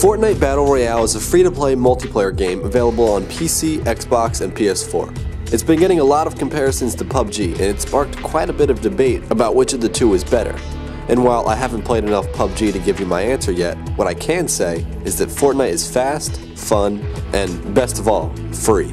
Fortnite Battle Royale is a free-to-play multiplayer game available on PC, Xbox, and PS4. It's been getting a lot of comparisons to PUBG, and it sparked quite a bit of debate about which of the two is better. And while I haven't played enough PUBG to give you my answer yet, what I can say is that Fortnite is fast, fun, and best of all, free.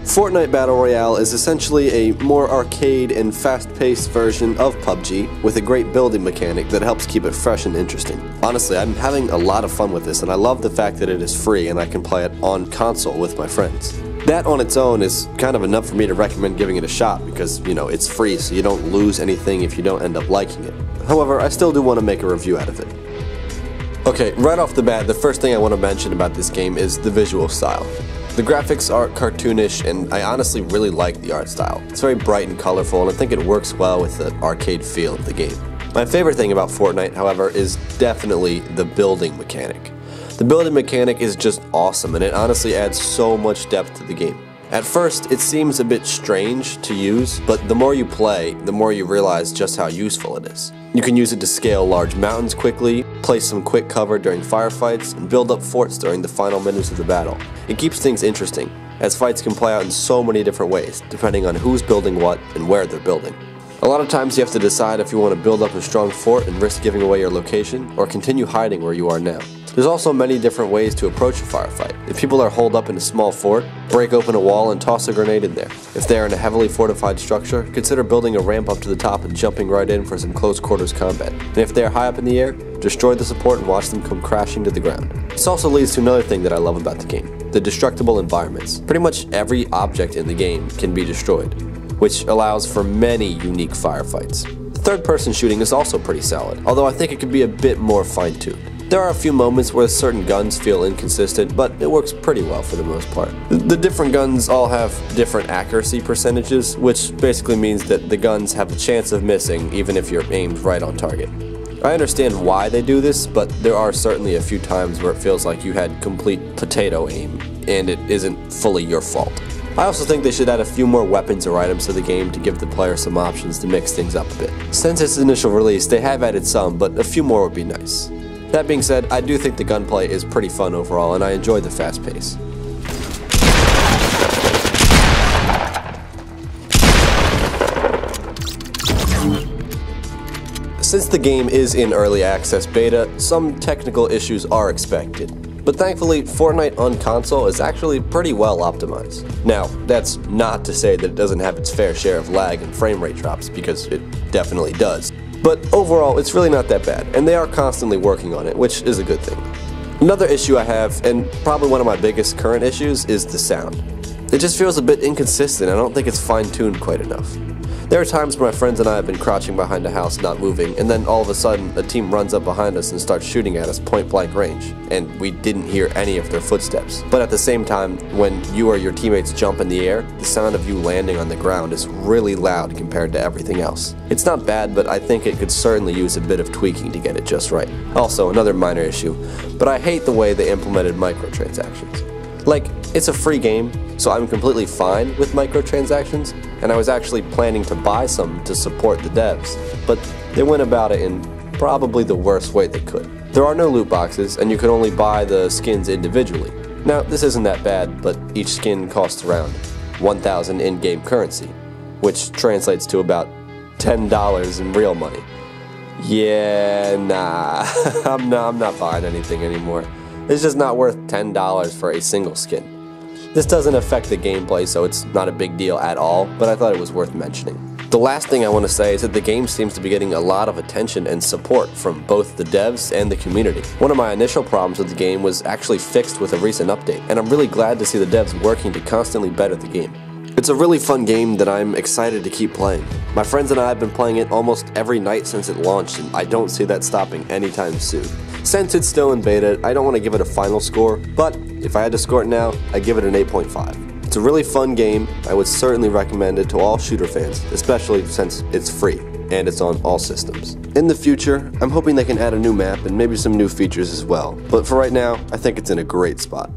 Fortnite Battle Royale is essentially a more arcade and fast-paced version of PUBG with a great building mechanic that helps keep it fresh and interesting. Honestly, I'm having a lot of fun with this, and I love the fact that it is free and I can play it on console with my friends. That on its own is kind of enough for me to recommend giving it a shot because, you know, it's free, so you don't lose anything if you don't end up liking it. However, I still do want to make a review out of it. Okay, right off the bat, the first thing I want to mention about this game is the visual style. The graphics are cartoonish, and I honestly really like the art style. It's very bright and colorful, and I think it works well with the arcade feel of the game. My favorite thing about Fortnite, however, is definitely the building mechanic. The building mechanic is just awesome, and it honestly adds so much depth to the game. At first, it seems a bit strange to use, but the more you play, the more you realize just how useful it is. You can use it to scale large mountains quickly, place some quick cover during firefights, and build up forts during the final minutes of the battle. It keeps things interesting, as fights can play out in so many different ways, depending on who's building what and where they're building. A lot of times you have to decide if you want to build up a strong fort and risk giving away your location, or continue hiding where you are now. There's also many different ways to approach a firefight. If people are holed up in a small fort, break open a wall and toss a grenade in there. If they are in a heavily fortified structure, consider building a ramp up to the top and jumping right in for some close quarters combat. And if they are high up in the air, destroy the support and watch them come crashing to the ground. This also leads to another thing that I love about the game: the destructible environments. Pretty much every object in the game can be destroyed, which allows for many unique firefights. The third-person shooting is also pretty solid, although I think it could be a bit more fine-tuned. There are a few moments where certain guns feel inconsistent, but it works pretty well for the most part. The different guns all have different accuracy percentages, which basically means that the guns have a chance of missing even if you're aimed right on target. I understand why they do this, but there are certainly a few times where it feels like you had complete potato aim, and it isn't fully your fault. I also think they should add a few more weapons or items to the game to give the player some options to mix things up a bit. Since its initial release, they have added some, but a few more would be nice. That being said, I do think the gunplay is pretty fun overall, and I enjoy the fast pace. Since the game is in early access beta, some technical issues are expected. But thankfully, Fortnite on console is actually pretty well optimized. Now, that's not to say that it doesn't have its fair share of lag and frame rate drops, because it definitely does. But overall, it's really not that bad, and they are constantly working on it, which is a good thing. Another issue I have, and probably one of my biggest current issues, is the sound. It just feels a bit inconsistent. I don't think it's fine-tuned quite enough. There are times where my friends and I have been crouching behind a house not moving, and then all of a sudden a team runs up behind us and starts shooting at us point-blank range, and we didn't hear any of their footsteps. But at the same time, when you or your teammates jump in the air, the sound of you landing on the ground is really loud compared to everything else. It's not bad, but I think it could certainly use a bit of tweaking to get it just right. Also, another minor issue, but I hate the way they implemented microtransactions. Like, it's a free game, so I'm completely fine with microtransactions, and I was actually planning to buy some to support the devs, but they went about it in probably the worst way they could. There are no loot boxes, and you can only buy the skins individually. Now, this isn't that bad, but each skin costs around 1,000 in-game currency, which translates to about $10 in real money. Yeah, nah, I'm not buying anything anymore. It's just not worth $10 for a single skin. This doesn't affect the gameplay, so it's not a big deal at all, but I thought it was worth mentioning. The last thing I want to say is that the game seems to be getting a lot of attention and support from both the devs and the community. One of my initial problems with the game was actually fixed with a recent update, and I'm really glad to see the devs working to constantly better the game. It's a really fun game that I'm excited to keep playing. My friends and I have been playing it almost every night since it launched, and I don't see that stopping anytime soon. Since it's still in beta, I don't want to give it a final score, but if I had to score it now, I'd give it an 8.5. It's a really fun game. I would certainly recommend it to all shooter fans, especially since it's free and it's on all systems. In the future, I'm hoping they can add a new map and maybe some new features as well, but for right now, I think it's in a great spot.